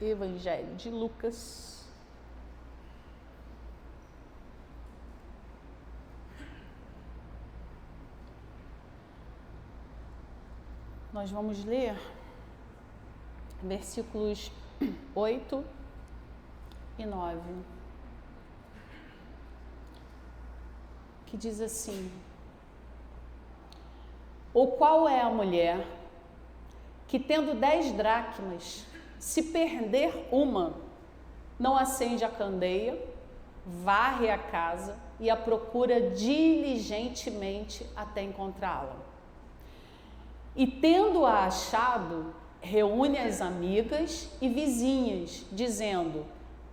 Evangelho de Lucas. Nós vamos ler versículos 8 e 9, que diz assim: ou qual é a mulher que, tendo 10 dracmas, se perder uma, não acende a candeia, varre a casa e a procura diligentemente até encontrá-la? E tendo-a achado, reúne as amigas e vizinhas, dizendo: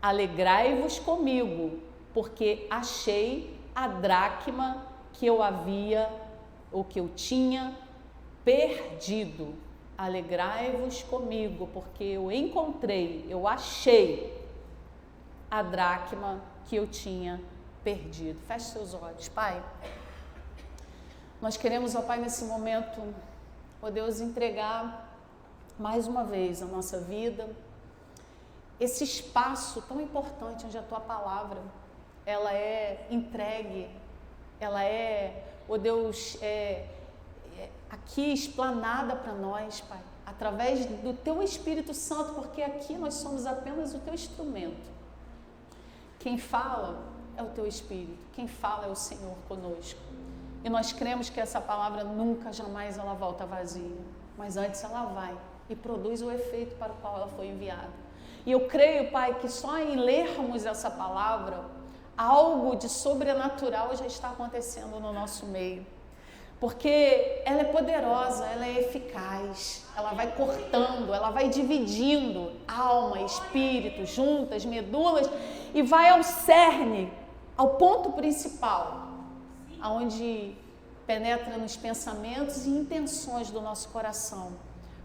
alegrai-vos comigo, porque achei a dracma que eu havia, ou que eu tinha perdido. Alegrai-vos comigo, porque eu encontrei, eu achei a dracma que eu tinha perdido. Feche seus olhos. Pai, nós queremos, ó Pai, nesse momento, ó Deus, entregar mais uma vez a nossa vida, esse espaço tão importante onde a Tua Palavra, ela é entregue, ela é, ó Deus, aqui explanada para nós, Pai, através do Teu Espírito Santo, porque aqui nós somos apenas o Teu instrumento. Quem fala é o Teu Espírito, quem fala é o Senhor conosco. E nós cremos que essa palavra nunca, jamais ela volta vazia, mas antes ela vai e produz o efeito para o qual ela foi enviada. E eu creio, Pai, que só em lermos essa palavra, algo de sobrenatural já está acontecendo no nosso meio. Porque ela é poderosa, ela é eficaz, ela vai cortando, ela vai dividindo alma, espírito, juntas, medulas, e vai ao cerne, ao ponto principal, aonde penetra nos pensamentos e intenções do nosso coração,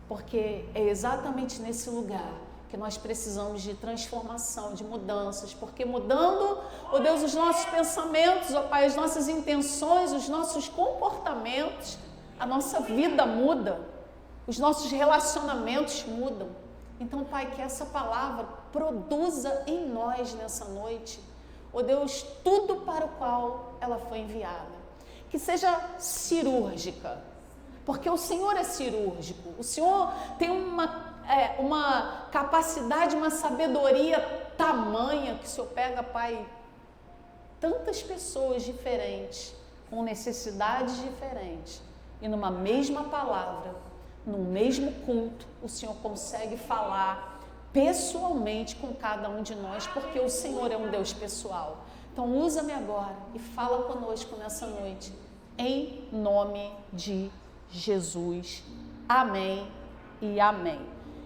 porque é exatamente nesse lugar que nós precisamos de transformação, de mudanças, porque mudando, ó Deus, os nossos pensamentos, ó Pai, as nossas intenções, os nossos comportamentos, a nossa vida muda, os nossos relacionamentos mudam. Então, Pai, que essa palavra produza em nós nessa noite, ó Deus, tudo para o qual ela foi enviada. Que seja cirúrgica, porque o Senhor é cirúrgico, o Senhor tem uma capacidade, uma sabedoria tamanha que o Senhor pega, Pai, tantas pessoas diferentes, com necessidades diferentes, e numa mesma palavra, num mesmo culto, o Senhor consegue falar pessoalmente com cada um de nós, porque o Senhor é um Deus pessoal. Então usa-me agora e fala conosco nessa noite, em nome de Jesus. Amém e amém.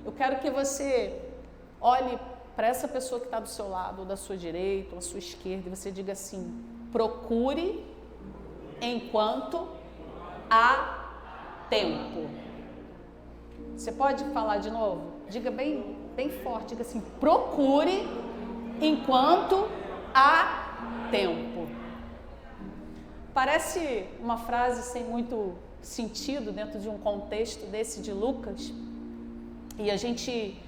Eu quero que você olhe para essa pessoa que está do seu lado, ou da sua direita, ou da sua esquerda, e você diga assim: procure enquanto há tempo. Você pode falar de novo? Diga bem, bem forte, diga assim: procure enquanto há tempo. Parece uma frase sem muito sentido dentro de um contexto desse de Lucas, e a gente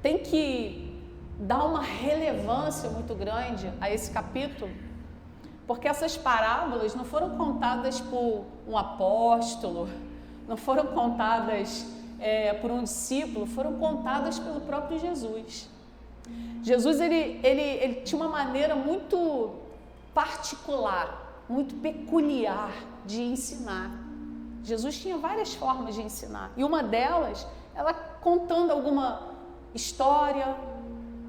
tem que dar uma relevância muito grande a esse capítulo, porque essas parábolas não foram contadas por um apóstolo, não foram contadas por um discípulo, foram contadas pelo próprio Jesus. Jesus ele tinha uma maneira muito particular, muito peculiar de ensinar. Jesus tinha várias formas de ensinar, e uma delas, ela contando alguma história,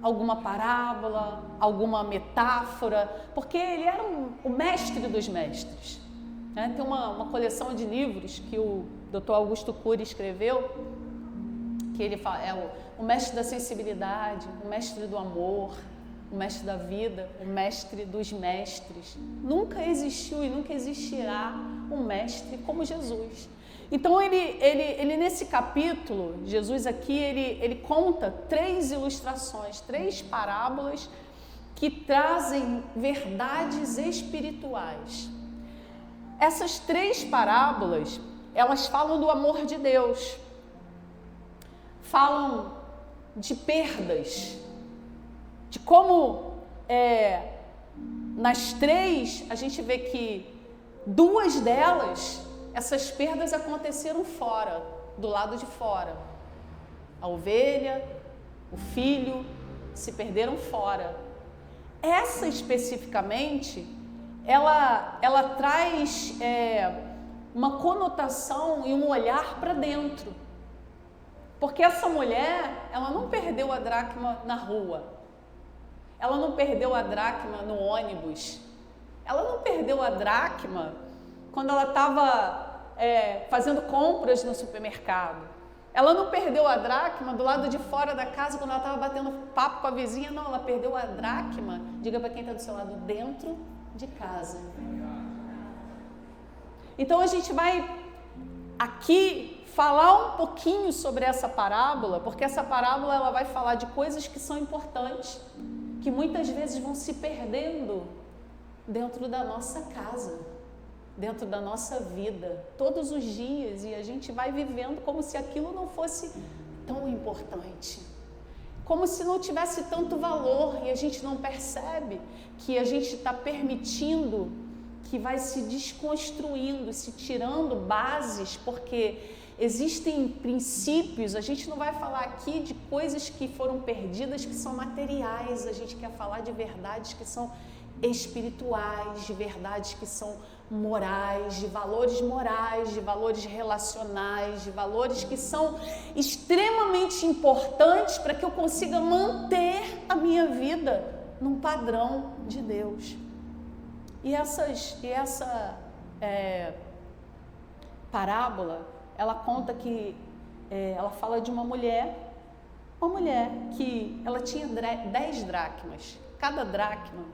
alguma parábola, alguma metáfora, porque ele era o mestre dos mestres. Tem uma coleção de livros que o Dr. Augusto Cury escreveu, que ele fala, o mestre da sensibilidade, o mestre do amor, o mestre da vida, o mestre dos mestres. Nunca existiu e nunca existirá um mestre como Jesus. Então ele nesse capítulo, Jesus aqui, ele conta 3 ilustrações, 3 parábolas que trazem verdades espirituais. Essas 3 parábolas, elas falam do amor de Deus, falam de perdas, de como nas 3 a gente vê que 2 delas, essas perdas aconteceram fora, do lado de fora. A ovelha, o filho se perderam fora. Essa especificamente, ela traz uma conotação e um olhar para dentro. Porque essa mulher, ela não perdeu a dracma na rua. Ela não perdeu a dracma no ônibus. Ela não perdeu a dracma quando ela estava fazendo compras no supermercado. Ela não perdeu a dracma do lado de fora da casa quando ela estava batendo papo com a vizinha. Não, ela perdeu a dracma, diga para quem está do seu lado, dentro de casa. Então a gente vai aqui falar um pouquinho sobre essa parábola, porque essa parábola ela vai falar de coisas que são importantes, que muitas vezes vão se perdendo dentro da nossa casa, dentro da nossa vida, todos os dias, e a gente vai vivendo como se aquilo não fosse tão importante, como se não tivesse tanto valor, e a gente não percebe que a gente está permitindo que vai se desconstruindo, se tirando bases, porque existem princípios. A gente não vai falar aqui de coisas que foram perdidas, que são materiais, a gente quer falar de verdades que são espirituais, de verdades que são morais, de valores relacionais, de valores que são extremamente importantes para que eu consiga manter a minha vida num padrão de Deus. E essa parábola, ela conta que ela fala de uma mulher que ela tinha 10 dracmas. Cada dracma,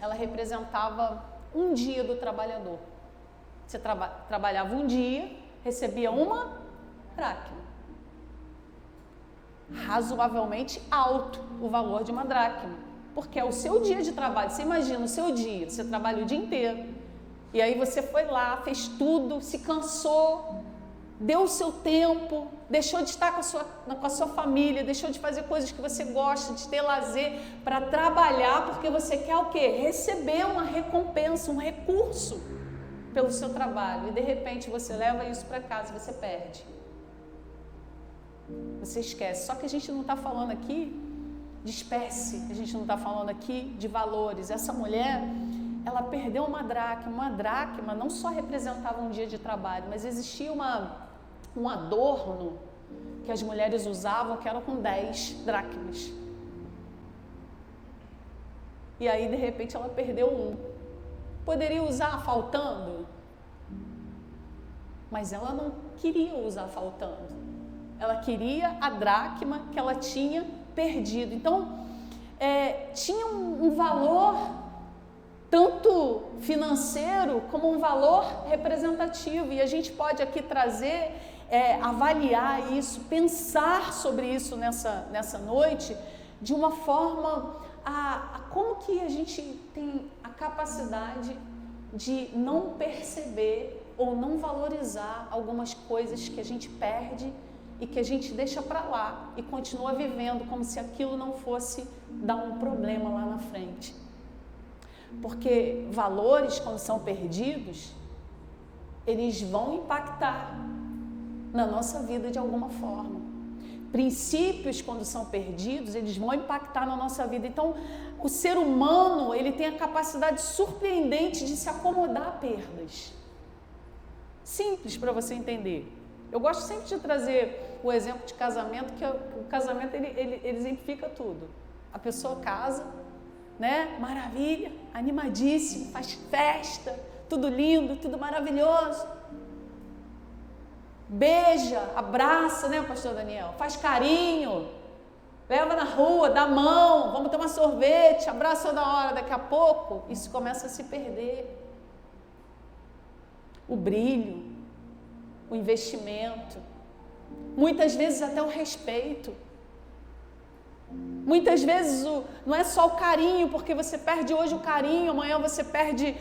ela representava um dia do trabalhador. Você trabalhava um dia, recebia uma dracma. Razoavelmente alto o valor de uma dracma, porque é o seu dia de trabalho. Você imagina o seu dia, você trabalha o dia inteiro, e aí você foi lá, fez tudo, se cansou, deu o seu tempo, deixou de estar com a sua família, deixou de fazer coisas que você gosta, de ter lazer, para trabalhar, porque você quer o quê? Receber uma recompensa, um recurso pelo seu trabalho. E de repente você leva isso para casa, você perde. Você esquece. Só que a gente não está falando aqui de espécie, a gente não está falando aqui de valores. Essa mulher, ela perdeu uma dracma. Uma dracma não só representava um dia de trabalho, mas existia um adorno que as mulheres usavam, que era com 10 dracmas. E aí, de repente, ela perdeu um. Poderia usar faltando? Mas ela não queria usar faltando. Ela queria a dracma que ela tinha perdido. Então, tinha um valor tanto financeiro como um valor representativo. E a gente pode aqui trazer, avaliar isso, pensar sobre isso nessa noite, de uma forma a como que a gente tem a capacidade de não perceber ou não valorizar algumas coisas que a gente perde e que a gente deixa para lá e continua vivendo como se aquilo não fosse dar um problema lá na frente. Porque valores, quando são perdidos, eles vão impactar na nossa vida de alguma forma. Princípios, quando são perdidos, eles vão impactar na nossa vida. Então, o ser humano, ele tem a capacidade surpreendente de se acomodar a perdas. Simples para você entender. Eu gosto sempre de trazer o exemplo de casamento, que o casamento ele exemplifica tudo. A pessoa casa, né? Maravilha, animadíssimo, faz festa, tudo lindo, tudo maravilhoso. Beija, abraça, né, pastor Daniel? Faz carinho, leva na rua, dá mão, vamos tomar sorvete, abraça toda hora. Daqui a pouco, isso começa a se perder. O brilho, o investimento, muitas vezes até o respeito. Muitas vezes não é só o carinho, porque você perde hoje o carinho, amanhã você perde,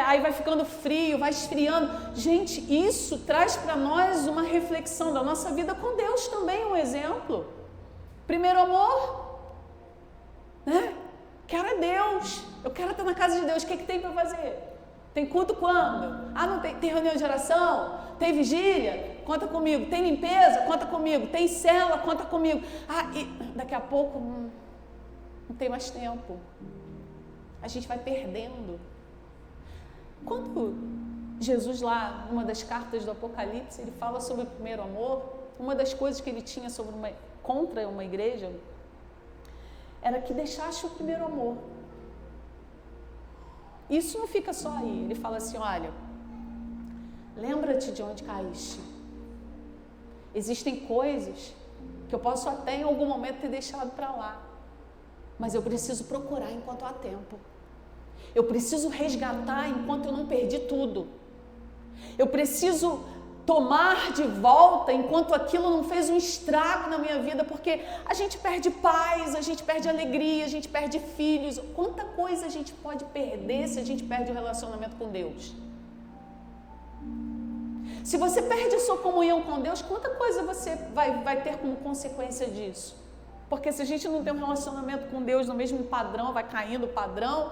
aí vai ficando frio, vai esfriando. Gente, isso traz para nós uma reflexão da nossa vida com Deus também, um exemplo. Primeiro amor, né? Quero é Deus, eu quero estar na casa de Deus, o que tem para fazer? Tem culto quando? Não tem, tem reunião de oração? Tem vigília? Conta comigo. Tem limpeza? Conta comigo. Tem cela? Conta comigo. E daqui a pouco não tem mais tempo. A gente vai perdendo. Quando Jesus lá, numa das cartas do Apocalipse, ele fala sobre o primeiro amor, uma das coisas que ele tinha contra uma igreja era que deixasse o primeiro amor. Isso não fica só aí. Ele fala assim, olha, lembra-te de onde caíste. Existem coisas que eu posso até em algum momento ter deixado para lá, mas eu preciso procurar enquanto há tempo. Eu preciso resgatar enquanto eu não perdi tudo. Eu preciso tomar de volta enquanto aquilo não fez um estrago na minha vida, porque a gente perde paz, a gente perde alegria, a gente perde filhos. Quanta coisa a gente pode perder se a gente perde o relacionamento com Deus? Se você perde a sua comunhão com Deus, quanta coisa você vai ter como consequência disso? Porque se a gente não tem um relacionamento com Deus no mesmo padrão, vai caindo o padrão,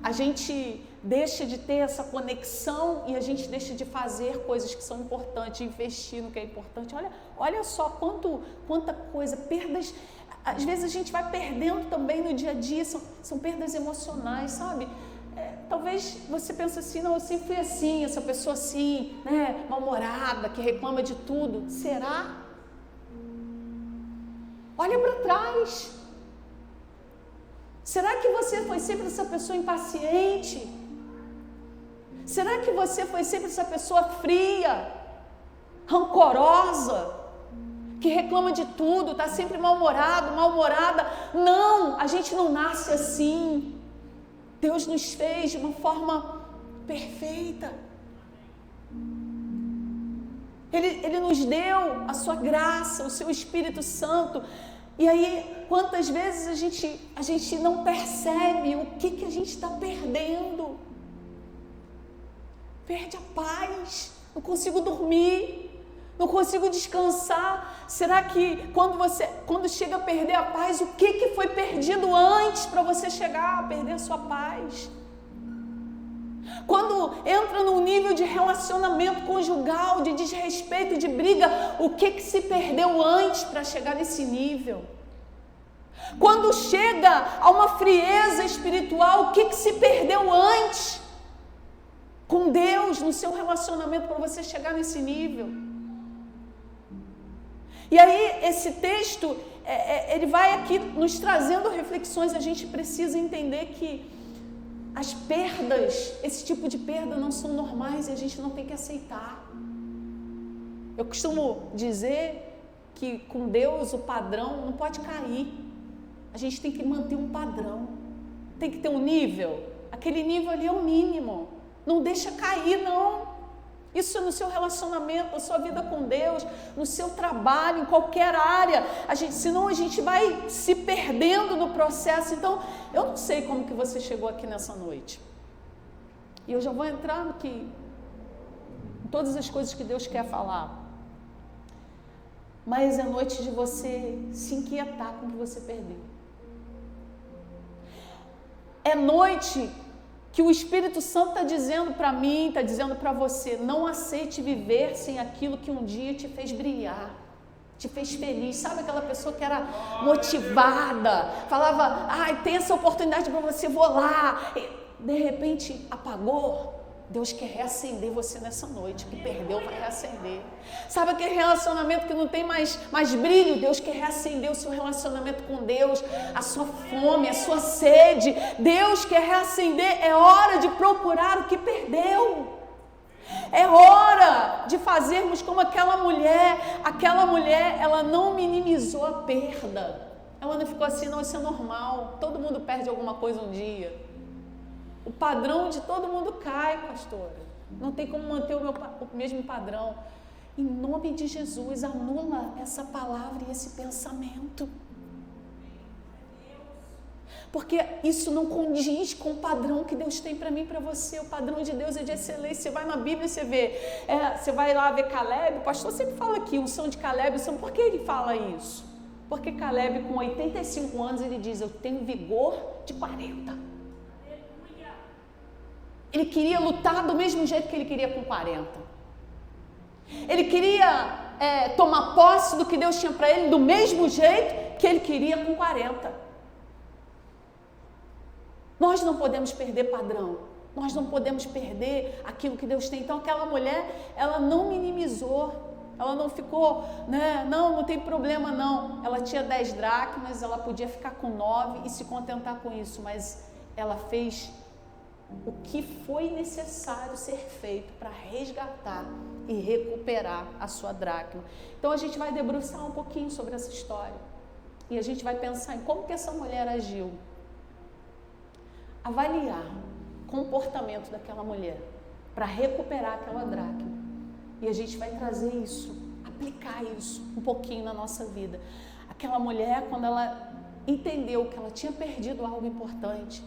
a gente deixa de ter essa conexão e a gente deixa de fazer coisas que são importantes, investir no que é importante. Olha só quanta coisa, perdas. Às vezes a gente vai perdendo também no dia a dia, são perdas emocionais, sabe? Talvez você pense assim, não, eu sempre fui assim, essa pessoa assim, né, mal-humorada, que reclama de tudo. Será? Olha para trás. Será que você foi sempre essa pessoa impaciente? Será que você foi sempre essa pessoa fria, rancorosa, que reclama de tudo, está sempre mal-humorado, mal-humorada? Não, a gente não nasce assim. Deus nos fez de uma forma perfeita. Ele nos deu a sua graça, o seu Espírito Santo. E aí, quantas vezes a gente não percebe o que a gente está perdendo? Perde a paz, não consigo dormir, não consigo descansar. Será que quando chega a perder a paz, o que foi perdido antes para você chegar a perder a sua paz? Quando entra num nível de relacionamento conjugal, de desrespeito, de briga, o que se perdeu antes para chegar nesse nível? Quando chega a uma frieza espiritual, o que se perdeu antes com Deus no seu relacionamento para você chegar nesse nível? E aí esse texto, ele vai aqui nos trazendo reflexões. A gente precisa entender que as perdas, esse tipo de perda não são normais e a gente não tem que aceitar. Eu costumo dizer que com Deus o padrão não pode cair. A gente tem que manter um padrão. Tem que ter um nível. Aquele nível ali é o mínimo. Não deixa cair, não. Isso é no seu relacionamento, na sua vida com Deus, no seu trabalho, em qualquer área. Senão a gente vai se perdendo no processo. Então, eu não sei como que você chegou aqui nessa noite. E eu já vou entrar em todas as coisas que Deus quer falar. Mas é noite de você se inquietar com o que você perdeu. É noite que o Espírito Santo está dizendo para mim, está dizendo para você: não aceite viver sem aquilo que um dia te fez brilhar, te fez feliz. Sabe aquela pessoa que era motivada, falava, tem essa oportunidade para você, vou lá. E, de repente apagou. Deus quer reacender você nessa noite, que perdeu vai reacender. Sabe aquele relacionamento que não tem mais brilho? Deus quer reacender o seu relacionamento com Deus, a sua fome, a sua sede. Deus quer reacender. É hora de procurar o que perdeu. É hora de fazermos como aquela mulher. Aquela mulher, ela não minimizou a perda. Ela não ficou assim, não, isso é normal. Todo mundo perde alguma coisa um dia. O padrão de todo mundo cai, pastora. Não tem como manter o mesmo padrão. Em nome de Jesus, anula essa palavra e esse pensamento. Porque isso não condiz com o padrão que Deus tem para mim e para você. O padrão de Deus é de excelência. Você vai na Bíblia e você vê, você vai lá ver Caleb, o pastor sempre fala aqui, unção de Caleb, por que ele fala isso? Porque Caleb, com 85 anos, ele diz, eu tenho vigor de 40. Ele queria lutar do mesmo jeito que ele queria com 40. Ele queria tomar posse do que Deus tinha para ele do mesmo jeito que ele queria com 40. Nós não podemos perder padrão, nós não podemos perder aquilo que Deus tem. Então aquela mulher, ela não minimizou, ela não ficou, não tem problema não. Ela tinha 10 dracmas, ela podia ficar com 9 e se contentar com isso, mas ela fez o que foi necessário ser feito para resgatar e recuperar a sua dracma. Então a gente vai debruçar um pouquinho sobre essa história e a gente vai pensar em como que essa mulher agiu. Avaliar o comportamento daquela mulher para recuperar aquela dracma. E a gente vai trazer isso, aplicar isso um pouquinho na nossa vida. Aquela mulher, quando ela entendeu que ela tinha perdido algo importante,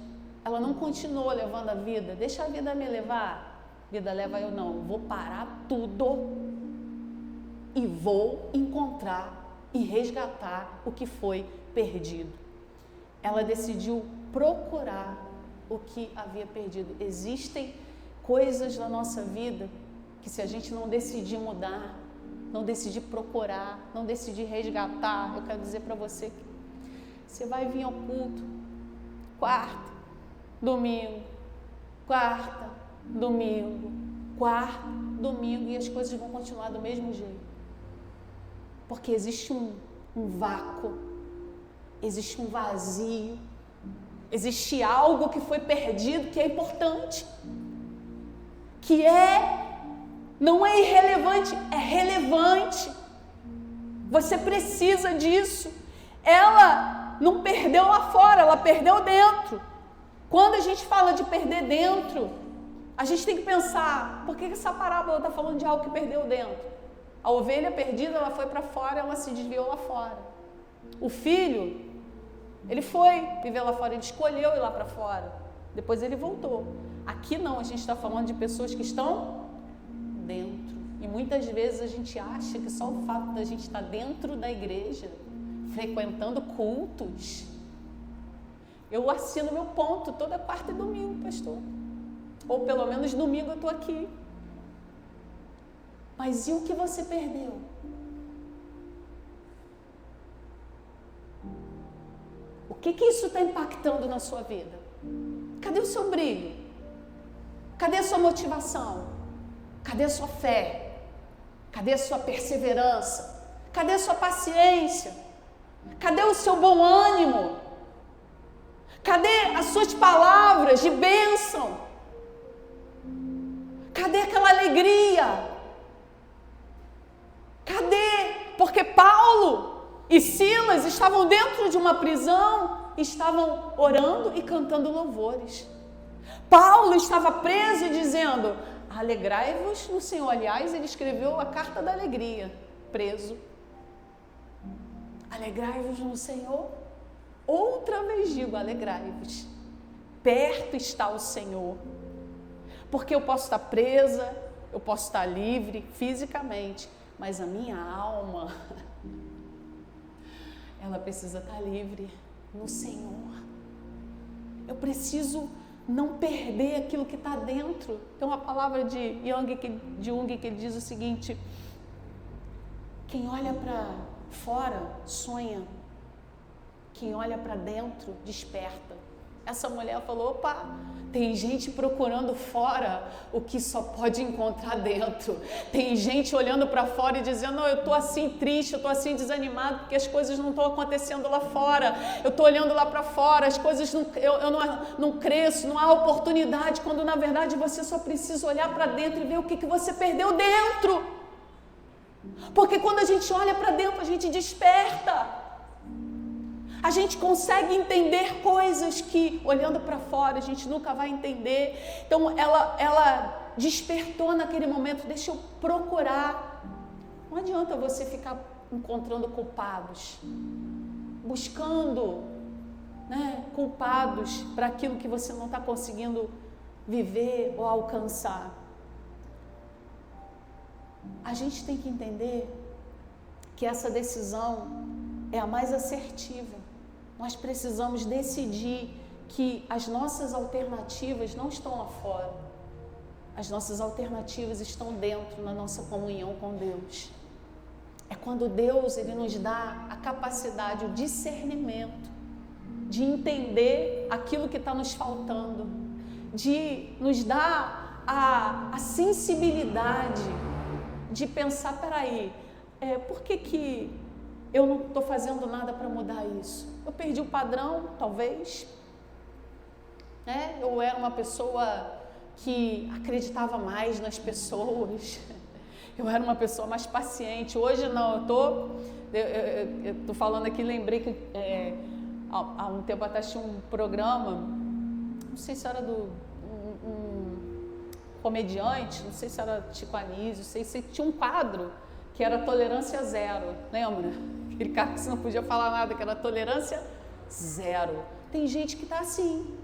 ela não continuou levando a vida, deixa a vida me levar, vida leva eu não, vou parar tudo e vou encontrar e resgatar o que foi perdido. Ela decidiu procurar o que havia perdido. Existem coisas na nossa vida que, se a gente não decidir mudar, não decidir procurar, não decidir resgatar, eu quero dizer para você que você vai vir ao culto quarta, domingo, quarta, domingo, quarta, domingo, e as coisas vão continuar do mesmo jeito. Porque existe um vácuo, existe um vazio, existe algo que foi perdido, que é importante, que não é irrelevante, é relevante. Você precisa disso. Ela não perdeu lá fora, ela perdeu dentro. Quando a gente fala de perder dentro, a gente tem que pensar, por que essa parábola está falando de algo que perdeu dentro? A ovelha perdida, ela foi para fora, ela se desviou lá fora. O filho, ele foi viver lá fora, ele escolheu ir lá para fora. Depois ele voltou. Aqui não, a gente está falando de pessoas que estão dentro. E muitas vezes a gente acha que só o fato da gente estar dentro da igreja, frequentando cultos. Eu assino meu ponto toda quarta e domingo, pastor. Ou pelo menos domingo eu estou aqui. Mas e o que você perdeu? O que isso está impactando na sua vida? Cadê o seu brilho? Cadê a sua motivação? Cadê a sua fé? Cadê a sua perseverança? Cadê a sua paciência? Cadê o seu bom ânimo? Cadê as suas palavras de bênção? Cadê aquela alegria? Cadê? Porque Paulo e Silas estavam dentro de uma prisão, estavam orando e cantando louvores. Paulo estava preso e dizendo, alegrai-vos no Senhor. Aliás, ele escreveu a carta da alegria, preso. Alegrai-vos no Senhor. Outra vez digo, alegrai-vos. Perto está o Senhor. Porque eu posso estar presa, eu posso estar livre fisicamente, mas a minha alma, ela precisa estar livre no Senhor. Eu preciso não perder aquilo que está dentro. Tem uma palavra de Jung que ele diz o seguinte, quem olha para fora sonha, quem olha para dentro desperta. Essa mulher falou, opa, tem gente procurando fora o que só pode encontrar dentro. Tem gente olhando para fora e dizendo, eu estou assim triste, eu estou assim desanimado porque as coisas não estão acontecendo lá fora. Eu estou olhando lá para fora, as coisas eu não cresço, não há oportunidade, quando na verdade você só precisa olhar para dentro e ver o que você perdeu dentro. Porque quando a gente olha para dentro, a gente desperta. A gente consegue entender coisas que, olhando para fora, a gente nunca vai entender. Então, ela despertou naquele momento, deixa eu procurar. Não adianta você ficar encontrando culpados, buscando né, culpados para aquilo que você não está conseguindo viver ou alcançar. A gente tem que entender que essa decisão é a mais assertiva. Nós precisamos decidir que as nossas alternativas não estão lá fora. As nossas alternativas estão dentro, na nossa comunhão com Deus. É quando Deus ele nos dá a capacidade, o discernimento de entender aquilo que está nos faltando, de nos dar a sensibilidade de pensar, peraí, por que eu não estou fazendo nada para mudar isso? Eu perdi o padrão, talvez. Eu era uma pessoa que acreditava mais nas pessoas. Eu era uma pessoa mais paciente. Hoje não, eu estou falando aqui, lembrei que há um tempo atrás tinha um programa, não sei se era um comediante, não sei se era Chico Anísio, não sei se tinha um quadro que era tolerância zero, lembra? Aquele cara que você não podia falar nada, que era tolerância zero. Tem gente que está assim,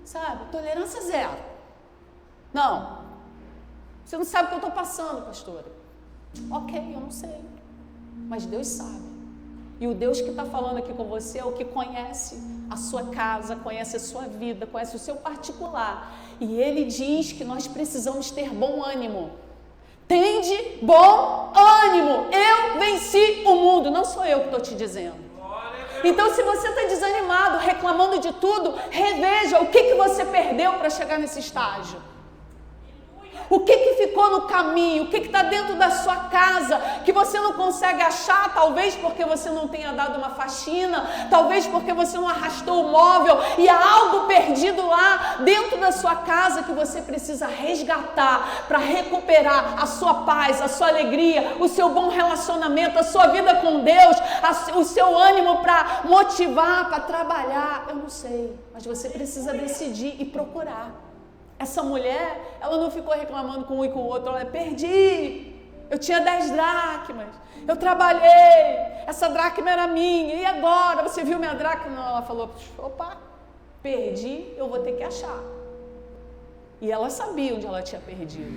sabe? Tolerância zero. Não, você não sabe o que eu estou passando, pastora. Ok, eu não sei, mas Deus sabe. E o Deus que está falando aqui com você é o que conhece a sua casa, conhece a sua vida, conhece o seu particular. E Ele diz que nós precisamos ter bom ânimo. Tende bom ânimo. Eu venci o mundo. Não sou eu que estou te dizendo. Então, se você está desanimado, reclamando de tudo, reveja o que você perdeu para chegar nesse estágio. O que ficou no caminho? O que está dentro da sua casa que você não consegue achar? Talvez porque você não tenha dado uma faxina, talvez porque você não arrastou o móvel e há algo perdido lá dentro da sua casa que você precisa resgatar para recuperar a sua paz, a sua alegria, o seu bom relacionamento, a sua vida com Deus, o seu ânimo para motivar, para trabalhar. Eu não sei, mas você precisa decidir e procurar. Essa mulher, ela não ficou reclamando com um e com o outro, olha, perdi, eu tinha 10 dracmas, eu trabalhei, essa dracma era minha, e agora, você viu minha dracma? Não, ela falou, opa, perdi, eu vou ter que achar. E ela sabia onde ela tinha perdido.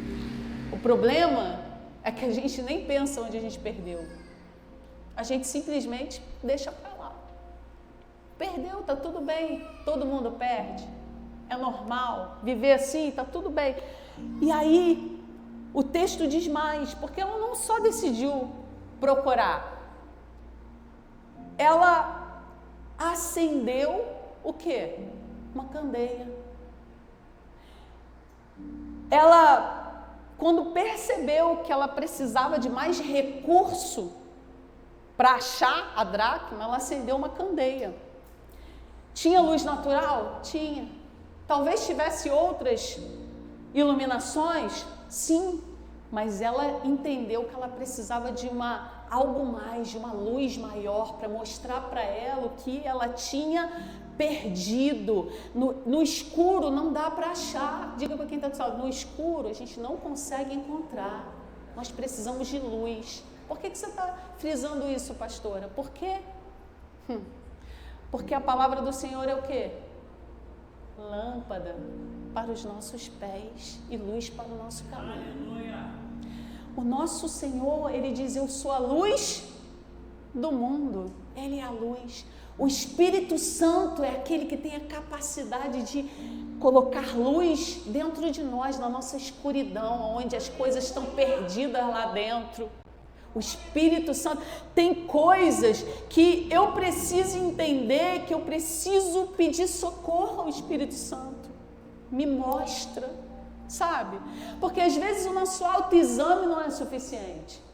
O problema é que a gente nem pensa onde a gente perdeu. A gente simplesmente deixa pra lá. Perdeu, tá tudo bem, todo mundo perde. É normal, viver assim, está tudo bem. E aí, o texto diz mais, porque ela não só decidiu procurar, ela acendeu o quê? Uma candeia. Ela, quando percebeu que ela precisava de mais recurso para achar a dracma, ela acendeu uma candeia. Tinha luz natural? Tinha. Talvez tivesse outras iluminações, sim, mas ela entendeu que ela precisava de algo mais, de uma luz maior para mostrar para ela o que ela tinha perdido. No escuro não dá para achar. Diga para quem está do seu lado, no escuro a gente não consegue encontrar. Nós precisamos de luz. Por que você está frisando isso, pastora? Por quê? Porque a palavra do Senhor é o quê? Lâmpada para os nossos pés e luz para o nosso caminho. Aleluia. O nosso Senhor, Ele diz, eu sou a luz do mundo. Ele é a luz. O Espírito Santo é aquele que tem a capacidade de colocar luz dentro de nós, na nossa escuridão, onde as coisas estão perdidas lá dentro. O Espírito Santo tem coisas que eu preciso entender, que eu preciso pedir socorro ao Espírito Santo. Me mostra, sabe? Porque às vezes o nosso autoexame não é suficiente.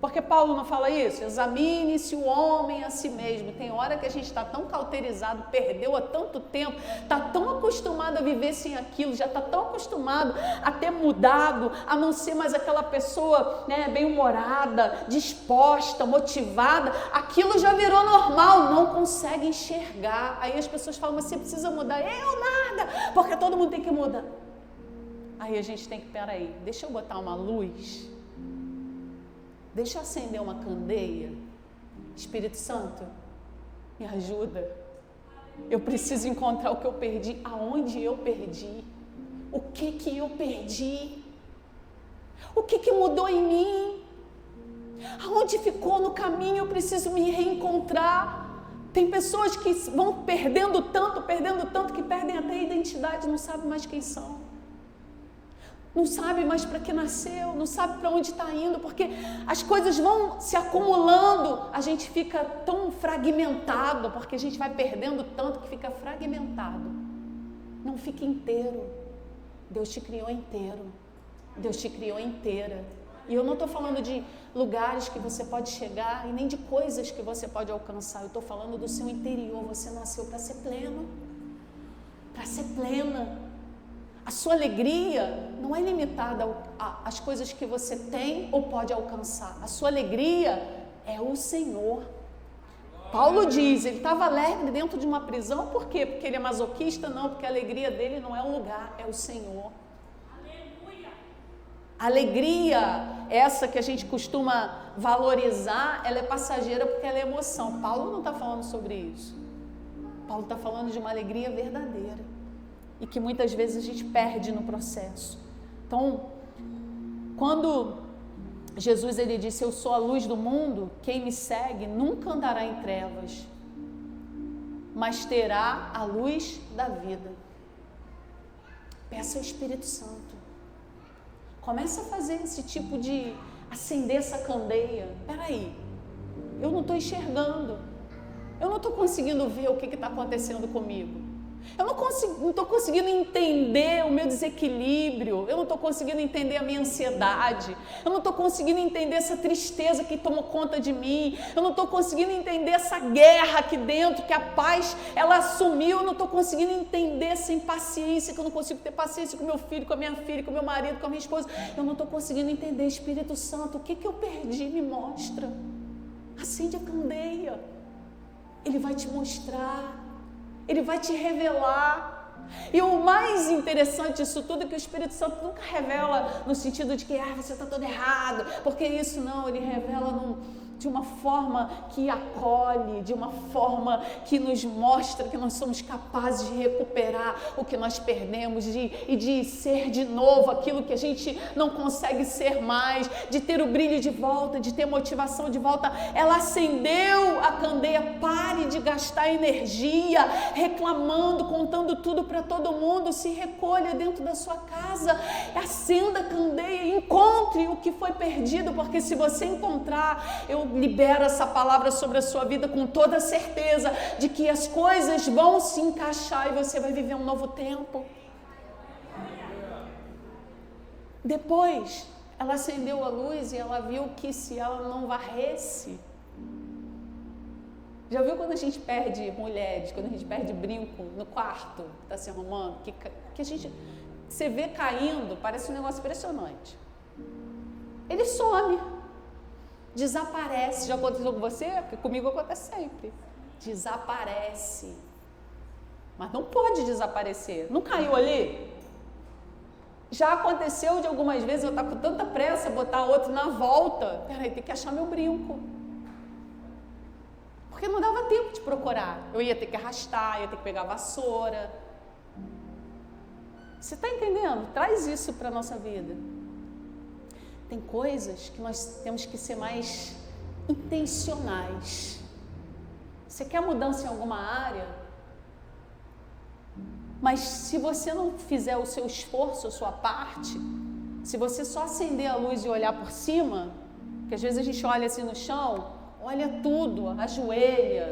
Porque Paulo não fala isso? Examine-se o homem a si mesmo. Tem hora que a gente está tão cauterizado, perdeu há tanto tempo, está tão acostumado a viver sem aquilo, já está tão acostumado a ter mudado, a não ser mais aquela pessoa, né, bem-humorada, disposta, motivada. Aquilo já virou normal, não consegue enxergar. Aí as pessoas falam, mas você precisa mudar. Eu nada, porque todo mundo tem que mudar. Aí a gente tem que, peraí, deixa eu botar uma luz. Deixa eu acender uma candeia. Espírito Santo, me ajuda. Eu preciso encontrar o que eu perdi, aonde eu perdi, o que eu perdi, o que mudou em mim, aonde ficou no caminho. Eu preciso me reencontrar. Tem pessoas que vão perdendo tanto, que perdem até a identidade, não sabem mais quem são. Não sabe mais para que nasceu, não sabe para onde está indo, porque as coisas vão se acumulando, a gente fica tão fragmentado, porque a gente vai perdendo tanto que fica fragmentado. Não fica inteiro. Deus te criou inteiro. Deus te criou inteira. E eu não estou falando de lugares que você pode chegar e nem de coisas que você pode alcançar. Eu estou falando do seu interior. Você nasceu para ser pleno. Para ser plena. A sua alegria não é limitada às coisas que você tem ou pode alcançar. A sua alegria é o Senhor. Paulo diz, ele estava alegre dentro de uma prisão, por quê? Porque ele é masoquista? Não, porque a alegria dele não é um lugar, é o Senhor. Aleluia! A alegria, essa que a gente costuma valorizar, ela é passageira porque ela é emoção. Paulo não está falando sobre isso. Paulo está falando de uma alegria verdadeira. E que muitas vezes a gente perde no processo. Então, quando Jesus ele disse, eu sou a luz do mundo, quem me segue nunca andará em trevas, mas terá a luz da vida. Peça ao Espírito Santo. Começa a fazer esse tipo de acender essa candeia. Peraí, eu não estou enxergando. Eu não estou conseguindo ver o que está acontecendo comigo. Eu não estou conseguindo entender o meu desequilíbrio, eu não estou conseguindo entender a minha ansiedade, eu não estou conseguindo entender essa tristeza que tomou conta de mim, eu não estou conseguindo entender essa guerra aqui dentro, que a paz, ela sumiu, eu não estou conseguindo entender essa impaciência, que eu não consigo ter paciência com meu filho, com a minha filha, com meu marido, com a minha esposa, eu não estou conseguindo entender. Espírito Santo, o que eu perdi? Me mostra, acende a candeia, Ele vai te mostrar. Ele vai te revelar. E o mais interessante disso tudo é que o Espírito Santo nunca revela no sentido de que você está todo errado, porque isso não, ele revela de uma forma que acolhe, de uma forma que nos mostra que nós somos capazes de recuperar o que nós perdemos e de ser de novo aquilo que a gente não consegue ser mais, de ter o brilho de volta, de ter motivação de volta. Ela acendeu a candeia. Pare de gastar energia reclamando, contando tudo para todo mundo. Se recolha dentro da sua casa, acenda a candeia, encontre o que foi perdido, porque se você encontrar, eu libero essa palavra sobre a sua vida com toda a certeza de que as coisas vão se encaixar e você vai viver um novo tempo. Depois, ela acendeu a luz e ela viu que se ela não varresse... Já viu quando a gente perde mulheres, quando a gente perde brinco no quarto, está se arrumando, que a gente... Você vê caindo, parece um negócio impressionante. Ele some. Desaparece. Já aconteceu com você? Porque comigo acontece sempre. Desaparece. Mas não pode desaparecer. Não caiu ali? Já aconteceu de algumas vezes eu estar com tanta pressa, botar outro na volta. Peraí, tem que achar meu brinco. Porque não dava tempo de procurar. Eu ia ter que arrastar, ia ter que pegar a vassoura. Você está entendendo? Traz isso para a nossa vida. Tem coisas que nós temos que ser mais intencionais. Você quer mudança em alguma área? Mas se você não fizer o seu esforço, a sua parte, se você só acender a luz e olhar por cima, que às vezes a gente olha assim no chão, olha tudo, ajoelha,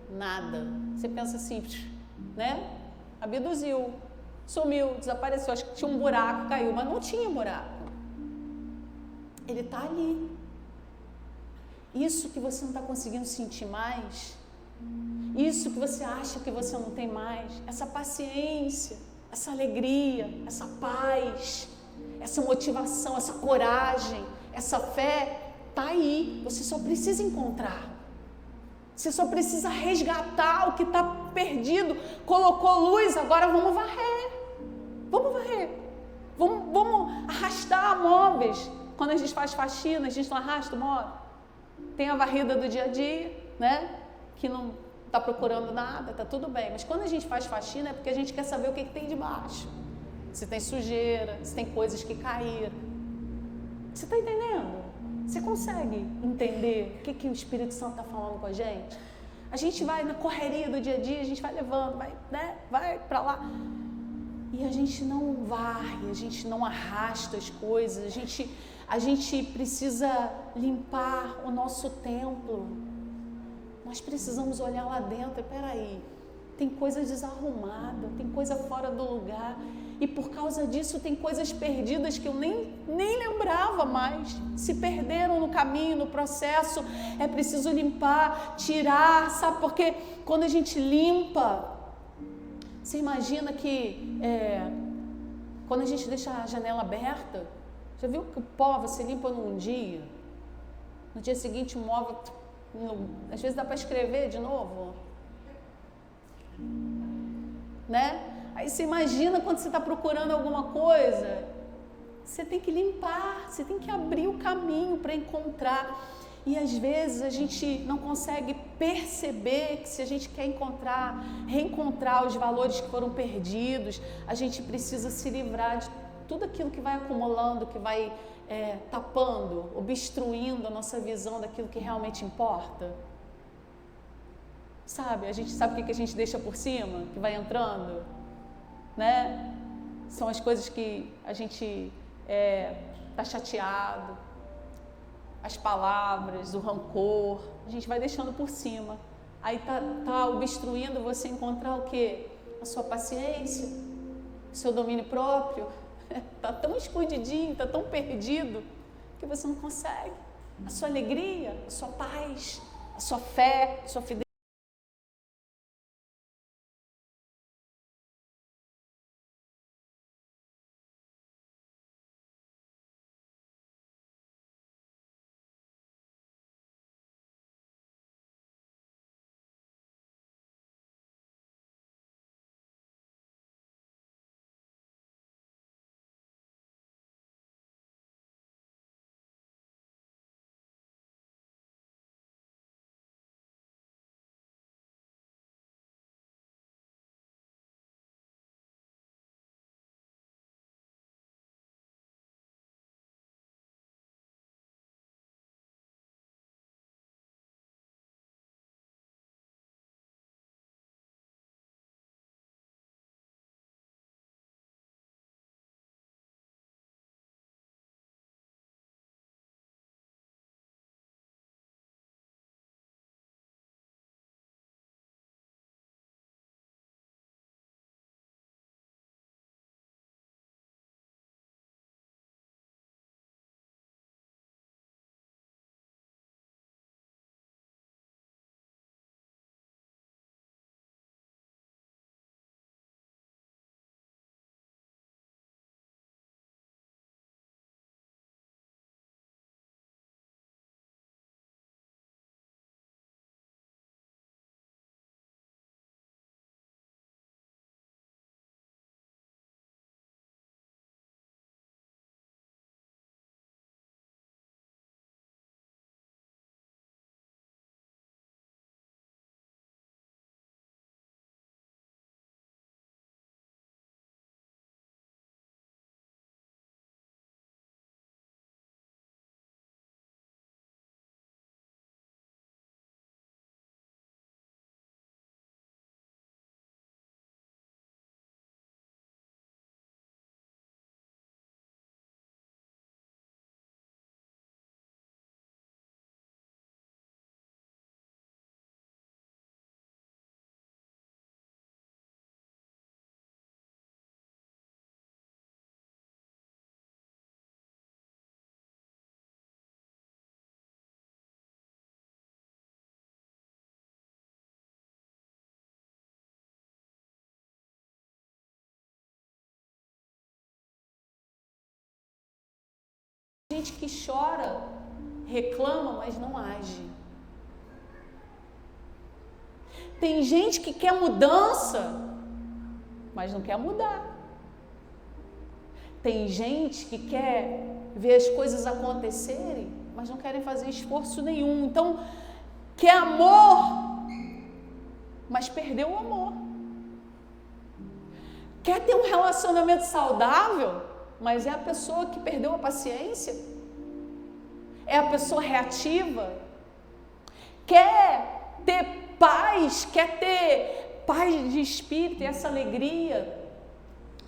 nada. Você pensa assim, né? Abduziu, sumiu, desapareceu, acho que tinha um buraco, caiu, mas não tinha buraco. Ele está ali. Isso que você não está conseguindo sentir mais, isso que você acha que você não tem mais, essa paciência, essa alegria, essa paz, essa motivação, essa coragem, essa fé, está aí. Você só precisa encontrar. Você só precisa resgatar o que está perdido. Colocou luz, agora vamos varrer. Vamos varrer. Vamos arrastar móveis. Quando a gente faz faxina, a gente não arrasta o móvel. Tem a varrida do dia a dia, né? Que não está procurando nada, está tudo bem. Mas quando a gente faz faxina é porque a gente quer saber o que tem debaixo. Se tem sujeira, se tem coisas que caíram. Você está entendendo? Você consegue entender o que o Espírito Santo está falando com a gente? A gente vai na correria do dia a dia, a gente vai levando, vai, né? Vai para lá. E a gente não varre, a gente não arrasta as coisas, a gente precisa limpar o nosso templo. Nós precisamos olhar lá dentro, peraí, tem coisa desarrumada, tem coisa fora do lugar. E por causa disso tem coisas perdidas que eu nem lembrava mais. Se perderam no caminho, no processo. É preciso limpar, tirar, sabe? Porque quando a gente limpa, você imagina que quando a gente deixa a janela aberta, já viu que o pó você limpa num dia? No dia seguinte o móvel, às vezes dá para escrever de novo. Né? Aí você imagina quando você está procurando alguma coisa, você tem que limpar, você tem que abrir o caminho para encontrar. E às vezes a gente não consegue perceber que se a gente quer reencontrar os valores que foram perdidos, a gente precisa se livrar de tudo aquilo que vai acumulando, que vai tapando, obstruindo a nossa visão daquilo que realmente importa. Sabe? A gente sabe o que a gente deixa por cima, que vai entrando? Né? São as coisas que a gente está chateado, as palavras, o rancor, a gente vai deixando por cima. Aí tá obstruindo você encontrar o quê? A sua paciência, o seu domínio próprio. Tá tão escondidinho, tá tão perdido que você não consegue. A sua alegria, a sua paz, a sua fé, a sua fidelidade. Gente que chora, reclama, mas não age. Tem gente que quer mudança, mas não quer mudar. Tem gente que quer ver as coisas acontecerem, mas não querem fazer esforço nenhum. Então, quer amor, mas perdeu o amor. Quer ter um relacionamento saudável, mas é a pessoa que perdeu a paciência? É a pessoa reativa? Quer ter paz, quer ter paz de espírito e essa alegria,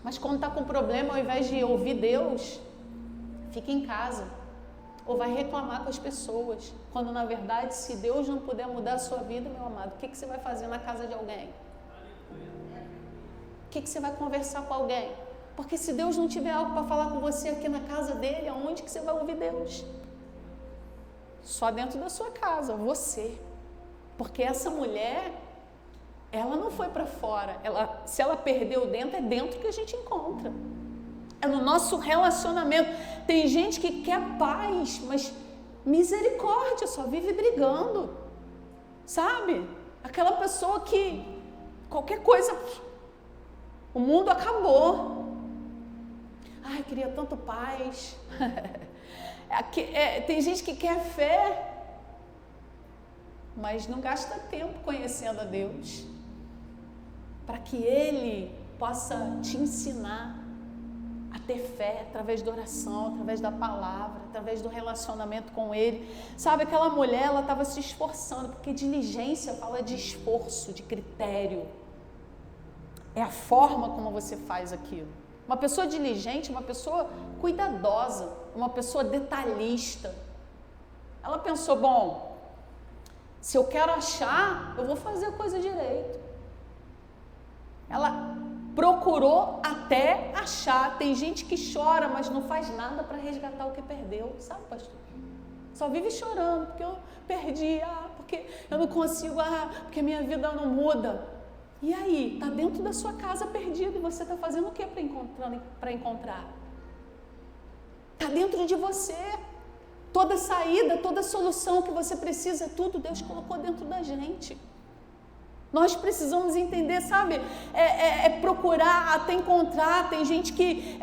mas quando está com problema, ao invés de ouvir Deus, fica em casa, ou vai reclamar com as pessoas, quando na verdade, se Deus não puder mudar a sua vida, meu amado, o que você vai fazer na casa de alguém? O que você vai conversar com alguém? Porque se Deus não tiver algo para falar com você aqui na casa dele, aonde que você vai ouvir Deus? Só dentro da sua casa, você. Porque essa mulher, ela não foi para fora. Se ela perdeu dentro, é dentro que a gente encontra. É no nosso relacionamento. Tem gente que quer paz, mas misericórdia, só vive brigando. Sabe? Aquela pessoa que qualquer coisa, o mundo acabou. Ai, queria tanto paz. Tem gente que quer fé, mas não gasta tempo conhecendo a Deus, para que Ele possa te ensinar a ter fé através da oração, através da palavra, através do relacionamento com Ele. Sabe, aquela mulher, ela estava se esforçando, porque diligência fala de esforço, de critério. É a forma como você faz aquilo. Uma pessoa diligente, uma pessoa cuidadosa, uma pessoa detalhista. Ela pensou, bom, se eu quero achar, eu vou fazer a coisa direito. Ela procurou até achar. Tem gente que chora, mas não faz nada para resgatar o que perdeu. Sabe, pastor? Só vive chorando, porque eu perdi, porque eu não consigo, porque minha vida não muda. E aí, está dentro da sua casa perdido e você está fazendo o que para encontrar? Está dentro de você. Toda saída, toda solução que você precisa, tudo Deus colocou dentro da gente. Nós precisamos entender, sabe? Procurar até encontrar. Tem gente que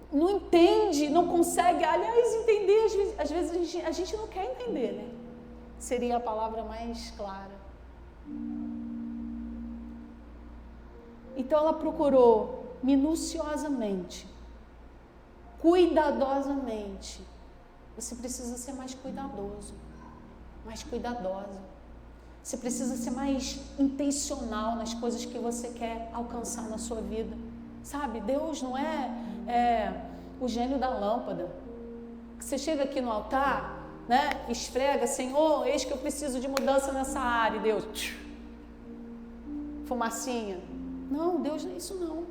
não entende, não consegue, aliás, entender. Às vezes a gente não quer entender, né? Seria a palavra mais clara. Então ela procurou minuciosamente, cuidadosamente. Você precisa ser mais cuidadoso, mais cuidadosa. Você precisa ser mais intencional nas coisas que você quer alcançar na sua vida. Sabe, Deus não é o gênio da lâmpada. Você chega aqui no altar, né, esfrega, Senhor, eis que eu preciso de mudança nessa área. E Deus, fumacinha. Não, Deus não é isso não.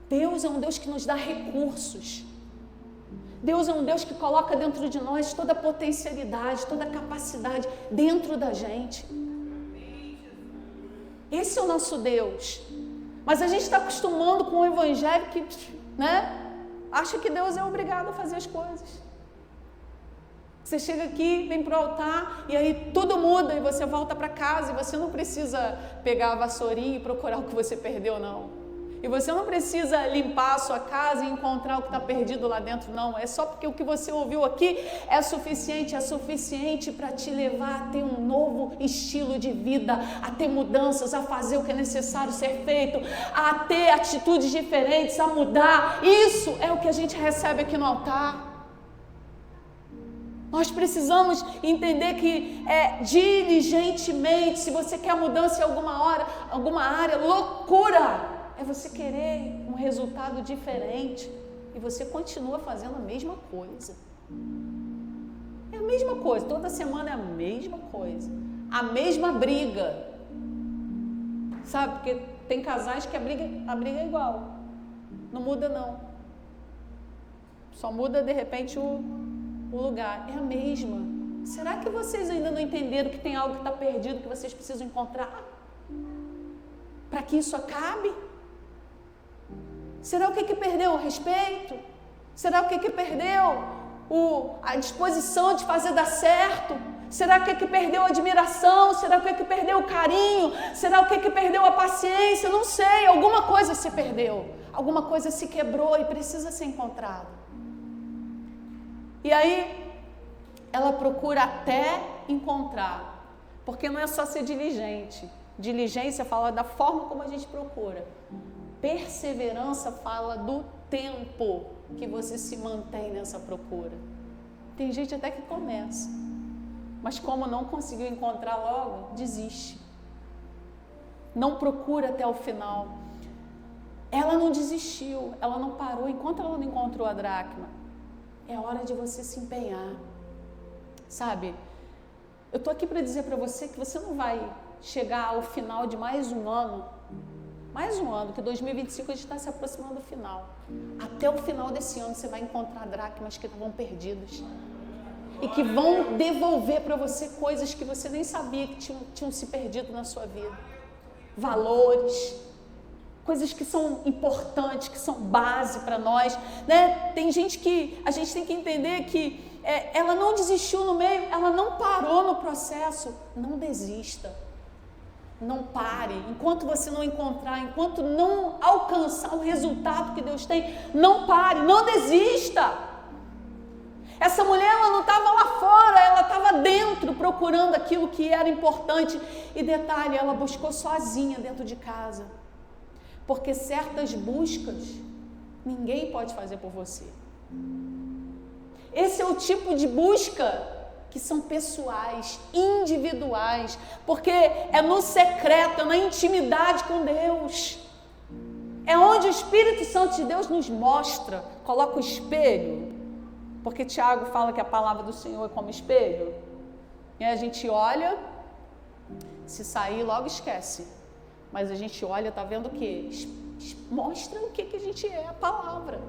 Deus é um Deus que nos dá recursos. Deus é um Deus que coloca dentro de nós toda a potencialidade, toda a capacidade dentro da gente. Esse é o nosso Deus. Mas a gente está acostumando com o evangelho que, né, acha que Deus é obrigado a fazer as coisas. Você chega aqui, vem para o altar e aí tudo muda e você volta para casa e você não precisa pegar a vassourinha e procurar o que você perdeu, não. E você não precisa limpar a sua casa e encontrar o que está perdido lá dentro, não. É só porque o que você ouviu aqui é suficiente para te levar a ter um novo estilo de vida, a ter mudanças, a fazer o que é necessário ser feito, a ter atitudes diferentes, a mudar. Isso é o que a gente recebe aqui no altar. Nós precisamos entender que diligentemente, se você quer mudança em alguma área, loucura é você querer um resultado diferente e você continua fazendo a mesma coisa. É a mesma coisa, toda semana é a mesma coisa, a mesma briga. Sabe, porque tem casais que a briga é igual, não muda não. Só muda de repente o lugar, é a mesma. Será que vocês ainda não entenderam que tem algo que está perdido, que vocês precisam encontrar? Para que isso acabe? Será o que perdeu? O respeito? Será o que perdeu? A disposição de fazer dar certo? Será o que perdeu a admiração? Será o que perdeu o carinho? Será o que perdeu a paciência? Não sei, alguma coisa se perdeu. Alguma coisa se quebrou e precisa ser encontrada. E aí, ela procura até encontrar. Porque não é só ser diligente. Diligência fala da forma como a gente procura. Perseverança fala do tempo que você se mantém nessa procura. Tem gente até que começa, mas como não conseguiu encontrar logo, desiste. Não procura até o final. Ela não desistiu, ela não parou enquanto ela não encontrou a dracma. É hora de você se empenhar. Sabe, eu estou aqui para dizer para você que você não vai chegar ao final de mais um ano, que 2025 a gente está se aproximando do final. Até o final desse ano você vai encontrar dracmas que estavam perdidas e que vão devolver para você coisas que você nem sabia que tinham se perdido na sua vida. Valores, coisas que são importantes, que são base para nós, né? Tem gente que a gente tem que entender que ela não desistiu no meio, ela não parou no processo. Não desista, não pare. Enquanto você não encontrar, enquanto não alcançar o resultado que Deus tem, não pare, não desista. Essa mulher, ela não estava lá fora, ela estava dentro procurando aquilo que era importante. E detalhe, ela buscou sozinha dentro de casa. Porque certas buscas ninguém pode fazer por você. Esse é o tipo de busca que são pessoais, individuais, porque é no secreto, é na intimidade com Deus. É onde o Espírito Santo de Deus nos mostra, coloca o espelho, porque Tiago fala que a palavra do Senhor é como espelho. E a gente olha, se sair logo esquece. Mas a gente olha, está vendo o quê? Mostra o que a gente é, a palavra.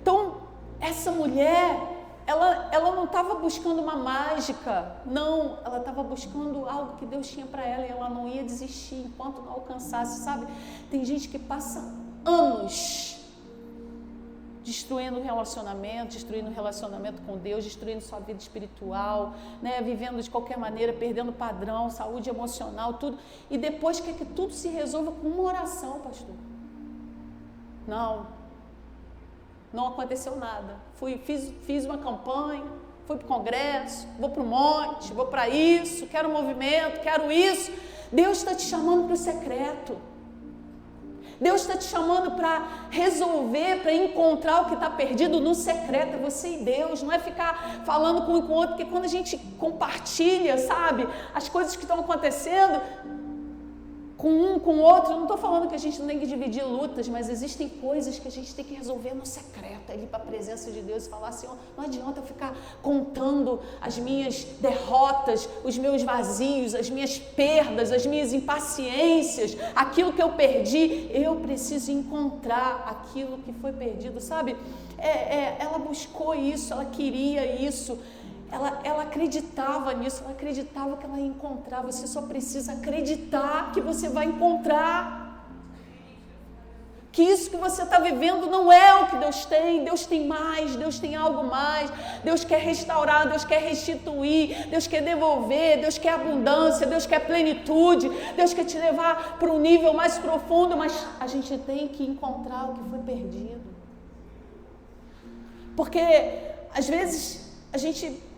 Então, essa mulher, ela não estava buscando uma mágica, não, ela estava buscando algo que Deus tinha para ela e ela não ia desistir enquanto não alcançasse, sabe? Tem gente que passa anos destruindo o relacionamento com Deus, destruindo sua vida espiritual, né? Vivendo de qualquer maneira, perdendo padrão, saúde emocional, tudo, e depois quer que tudo se resolva com uma oração, pastor. Não aconteceu nada. Fiz uma campanha, fui para o congresso, vou para o monte, vou para isso, quero movimento, quero isso. Deus está te chamando para o secreto. Deus está te chamando para resolver, para encontrar o que está perdido no secreto. É você e Deus, não é ficar falando com um e com o outro, porque quando a gente compartilha, sabe, as coisas que estão acontecendo com um, com o outro, eu não estou falando que a gente não tem que dividir lutas, mas existem coisas que a gente tem que resolver no secreto, ir para a presença de Deus e falar, Senhor, não adianta eu ficar contando as minhas derrotas, os meus vazios, as minhas perdas, as minhas impaciências, aquilo que eu perdi, eu preciso encontrar aquilo que foi perdido, sabe? Ela buscou isso, ela queria isso, ela acreditava nisso, ela acreditava que ela ia encontrar. Você só precisa acreditar que você vai encontrar, que isso que você está vivendo não é o que Deus tem mais, Deus tem algo mais, Deus quer restaurar, Deus quer restituir, Deus quer devolver, Deus quer abundância, Deus quer plenitude, Deus quer te levar para um nível mais profundo, mas a gente tem que encontrar o que foi perdido, porque às vezes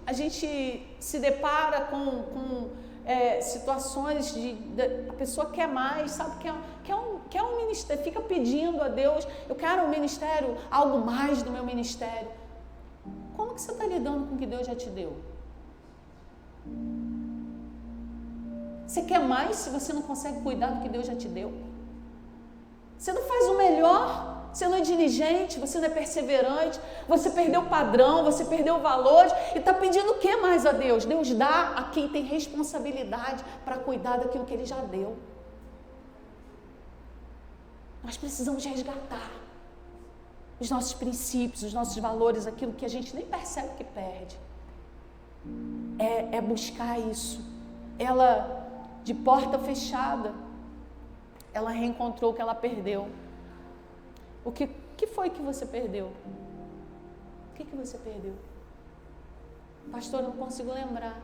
a gente se depara com situações de a pessoa quer mais, sabe? Quer um ministério, fica pedindo a Deus, eu quero um ministério, algo mais do meu ministério. Como que você está lidando com o que Deus já te deu? Você quer mais se você não consegue cuidar do que Deus já te deu? Você não faz o melhor? Você não é diligente, você não é perseverante, você perdeu o padrão, você perdeu valores e está pedindo o que mais a Deus? Deus dá a quem tem responsabilidade para cuidar daquilo que Ele já deu. Nós precisamos resgatar os nossos princípios, os nossos valores, aquilo que a gente nem percebe que perde. É buscar isso. Ela, de porta fechada, ela reencontrou o que ela perdeu. O que foi que você perdeu? O que você perdeu? Pastor, eu não consigo lembrar,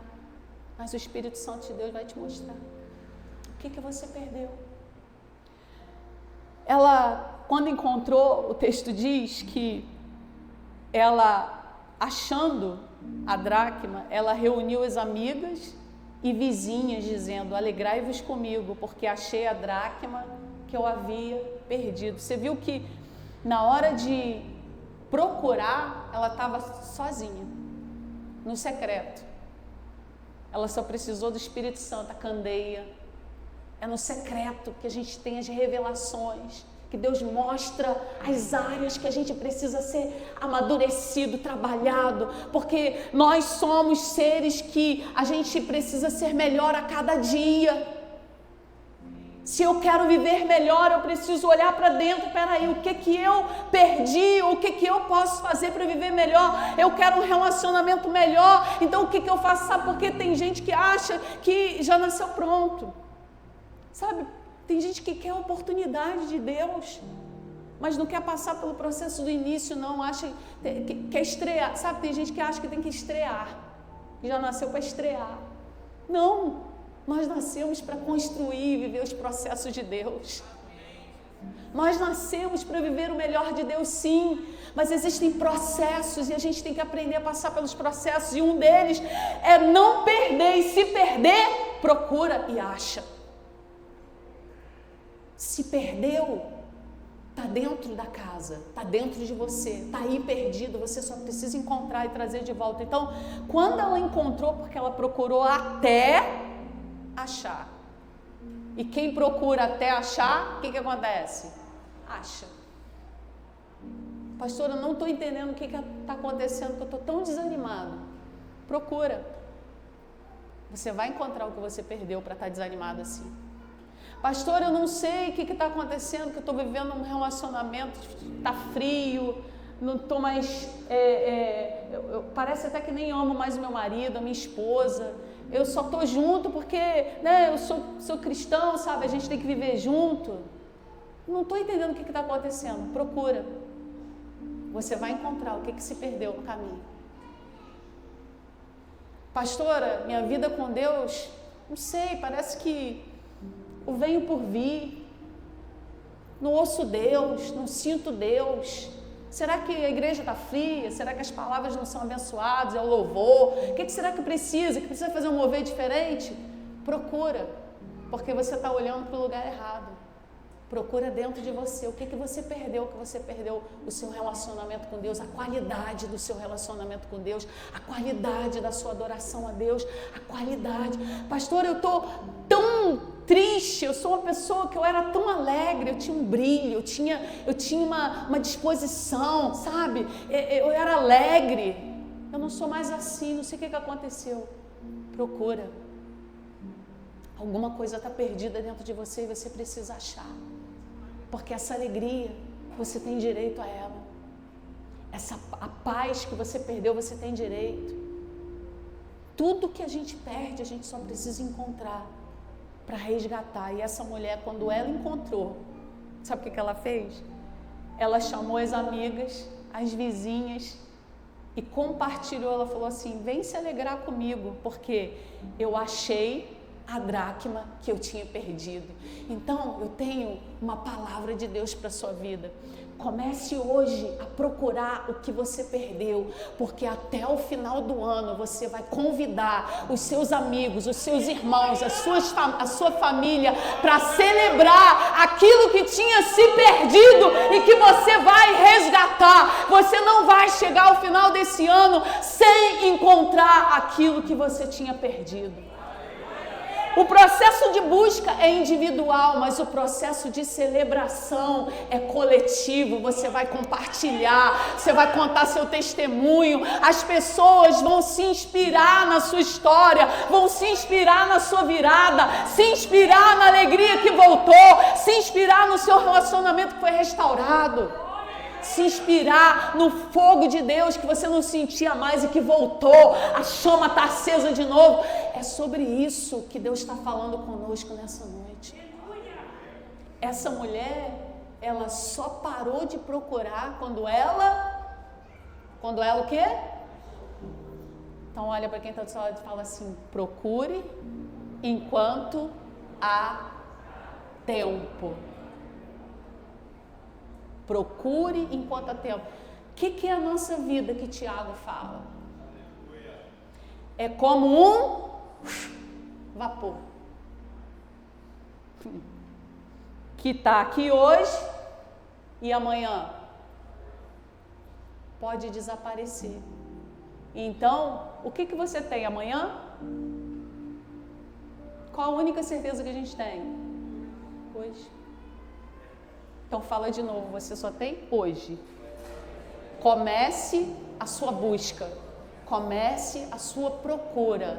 mas o Espírito Santo de Deus vai te mostrar. O que você perdeu? Ela, quando encontrou, o texto diz que ela, achando a dracma, ela reuniu as amigas e vizinhas, dizendo: alegrai-vos comigo, porque achei a dracma que eu havia perdido. Você viu que na hora de procurar, ela estava sozinha, no secreto. Ela só precisou do Espírito Santo, a candeia. É no secreto que a gente tem as revelações, que Deus mostra as áreas que a gente precisa ser amadurecido, trabalhado, porque nós somos seres que a gente precisa ser melhor a cada dia. Se eu quero viver melhor, eu preciso olhar para dentro. Peraí, o que eu perdi? O que eu posso fazer para viver melhor? Eu quero um relacionamento melhor. Então, o que eu faço? Sabe por quê? Tem gente que acha que já nasceu pronto. Sabe? Tem gente que quer a oportunidade de Deus, mas não quer passar pelo processo do início, não. Acha que quer estrear. Sabe? Tem gente que acha que tem que estrear. Que já nasceu para estrear. Não. Nós nascemos para construir e viver os processos de Deus. Nós nascemos para viver o melhor de Deus, sim. Mas existem processos e a gente tem que aprender a passar pelos processos. E um deles é não perder. E se perder, procura e acha. Se perdeu, está dentro da casa, está dentro de você, está aí perdido, você só precisa encontrar e trazer de volta. Então, quando ela encontrou, porque ela procurou até achar. E quem procura até achar, o que acontece? Acha. Pastor, eu não estou entendendo o que está acontecendo, que eu estou tão desanimado. Procura. Você vai encontrar o que você perdeu para estar desanimado assim. Pastor, eu não sei o que está acontecendo, que eu estou vivendo um relacionamento, está frio, não estou mais... parece até que nem amo mais o meu marido, a minha esposa. Eu só estou junto porque, né, eu sou cristão, sabe? A gente tem que viver junto. Não estou entendendo o que está acontecendo. Procura. Você vai encontrar o que se perdeu no caminho. Pastora, minha vida com Deus, não sei, parece que eu venho por vir. Não ouço Deus, não sinto Deus. Será que a igreja está fria? Será que as palavras não são abençoadas? É o louvor? O que será que precisa? Que precisa fazer um mover diferente? Procura, porque você está olhando para o lugar errado. Procura dentro de você. O que você perdeu? O que você perdeu? O seu relacionamento com Deus, a qualidade do seu relacionamento com Deus, a qualidade da sua adoração a Deus, a qualidade. Pastor, eu estou tão triste, eu sou uma pessoa que eu era tão alegre, eu tinha um brilho, eu tinha uma disposição, sabe? Eu era alegre. Eu não sou mais assim, não sei o que aconteceu. Procura. Alguma coisa está perdida dentro de você e você precisa achar. Porque essa alegria, você tem direito a ela. A paz que você perdeu, você tem direito. Tudo que a gente perde, a gente só precisa encontrar para resgatar. E essa mulher, quando ela encontrou, sabe o que ela fez? Ela chamou as amigas, as vizinhas e compartilhou. Ela falou assim: vem se alegrar comigo, porque eu achei a dracma que eu tinha perdido. Então, eu tenho uma palavra de Deus para a sua vida. Comece hoje a procurar o que você perdeu, porque até o final do ano você vai convidar os seus amigos, os seus irmãos, a sua família para celebrar aquilo que tinha se perdido e que você vai resgatar. Você não vai chegar ao final desse ano sem encontrar aquilo que você tinha perdido. O processo de busca é individual, mas o processo de celebração é coletivo. Você vai compartilhar, você vai contar seu testemunho. As pessoas vão se inspirar na sua história, vão se inspirar na sua virada, se inspirar na alegria que voltou, se inspirar no seu relacionamento que foi restaurado. Se inspirar no fogo de Deus que você não sentia mais e que voltou, a chama está acesa de novo. É sobre isso que Deus está falando conosco nessa noite. Essa mulher, ela só parou de procurar quando ela o quê? Então olha para quem está do seu lado e fala assim: procure enquanto há tempo. Procure enquanto há tempo. O que é a nossa vida que Tiago fala? É como um vapor. Que está aqui hoje e amanhã pode desaparecer. Então, o que você tem amanhã? Qual a única certeza que a gente tem? Hoje. Então fala de novo, você só tem hoje. Comece a sua busca, comece a sua procura.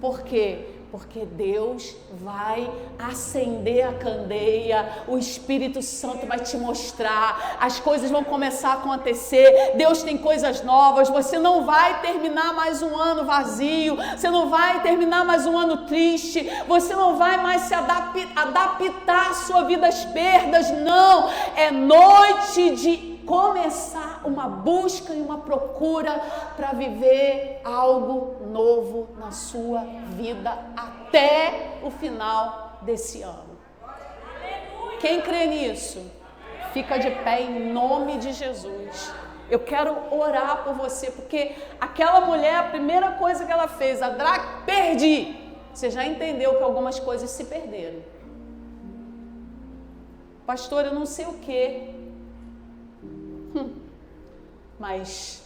Por quê? Porque Deus vai acender a candeia, o Espírito Santo vai te mostrar, as coisas vão começar a acontecer, Deus tem coisas novas, você não vai terminar mais um ano vazio, você não vai terminar mais um ano triste, você não vai mais se adaptar à sua vida às perdas, não, é noite de começar uma busca e uma procura para viver algo novo na sua vida até o final desse ano. Quem crê nisso, fica de pé em nome de Jesus. Eu quero orar por você, porque aquela mulher, a primeira coisa que ela fez, perdi. Você já entendeu que algumas coisas se perderam. Pastor, eu não sei o que. Mas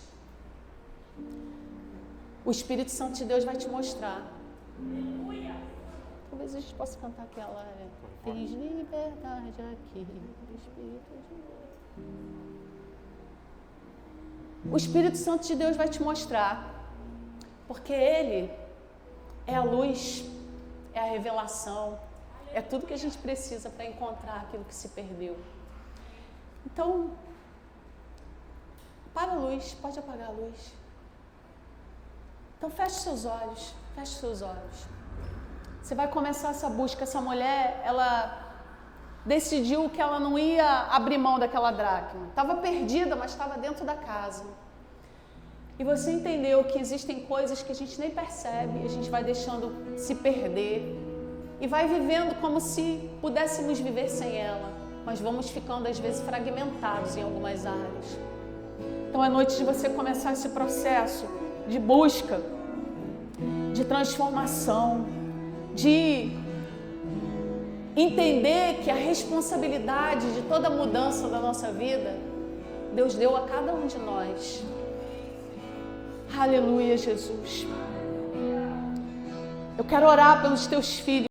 o Espírito Santo de Deus vai te mostrar. Talvez a gente possa cantar aquela. Tens liberdade aqui, Espírito de Deus. O Espírito Santo de Deus vai te mostrar, porque Ele é a luz, é a revelação, é tudo que a gente precisa para encontrar aquilo que se perdeu. Então, para a luz, pode apagar a luz. Então feche seus olhos, feche seus olhos. Você vai começar essa busca. Essa mulher, ela decidiu que ela não ia abrir mão daquela dracma. Estava perdida, mas estava dentro da casa. E você entendeu que existem coisas que a gente nem percebe, a gente vai deixando se perder e vai vivendo como se pudéssemos viver sem ela, mas vamos ficando às vezes fragmentados em algumas áreas. Então é noite de você começar esse processo de busca, de transformação, de entender que a responsabilidade de toda mudança da nossa vida, Deus deu a cada um de nós. Aleluia, Jesus. Eu quero orar pelos teus filhos.